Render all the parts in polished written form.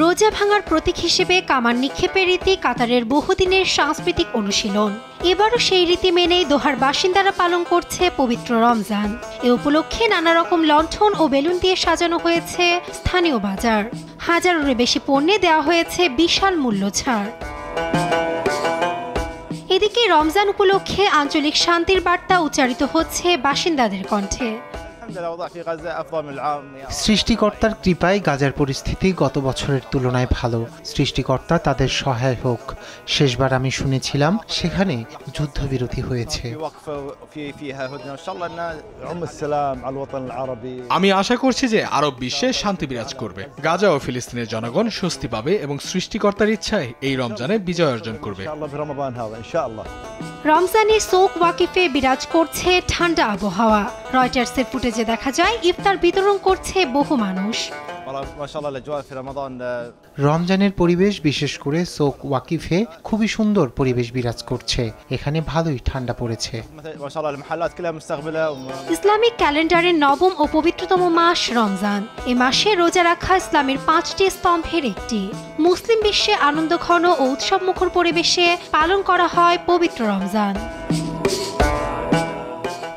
রোজা ভাঙার প্রতীক হিসেবে কামান নিক্ষেপের রীতি কাতারের বহুদিনের সাংস্কৃতিক অনুশীলন। এবারও সেই রীতি মেনেই দোহার বাসিন্দারা পালন করছে পবিত্র রমজান। এ উপলক্ষে নানা রকম লণ্ঠন ও বেলুন দিয়ে সাজানো হয়েছে স্থানীয় বাজার। হাজারেরও বেশি পণ্যে দেওয়া হয়েছে বিশাল মূল্য ছাড়। এদিকে রমজান উপলক্ষে আঞ্চলিক শান্তির বার্তা উচ্চারিত হচ্ছে বাসিন্দাদের কণ্ঠে। সৃষ্টিকর্তার কৃপায় গাজার পরিস্থিতি গত বছরের তুলনায় ভালো। সৃষ্টিকর্তা তাদের সহায় হোক। শেষবার আমি শুনেছিলাম সেখানে যুদ্ধবিরতি হয়েছে। আমি আশা করছি যে আরব বিশ্বে শান্তি বিরাজ করবে। গাজা ও ফিলিস্তিনের জনগণ স্বস্তি পাবে এবং সৃষ্টিকর্তার ইচ্ছায় এই রমজানে বিজয় অর্জন করবে। রমজানে সৌক ওয়াকিফে বিরাজ করছে ঠান্ডা আবহাওয়া। রয়টার্সের ফুটেজে দেখা যায় ইফতার বিতরণ করছে বহু মানুষ। রমজানের পরিবেশ, বিশেষ করে সৌক ওয়াকিফে খুবই সুন্দর পরিবেশ বিরাজ করছে। এখানে ভালোই ঠান্ডা পড়েছে। ইসলামিক ক্যালেন্ডারের নবম ও পবিত্রতম মাস রমজান। এ মাসে রোজা রাখা ইসলামের 5টি স্তম্ভের একটি। মুসলিম বিশ্বে আনন্দঘন ও উৎসবমুখর পরিবেশে পালন করা হয় পবিত্র রমজান।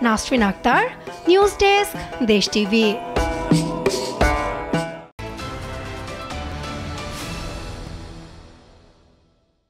নাসরিন আক্তার, নিউজ ডেস্ক, দেশ টিভি।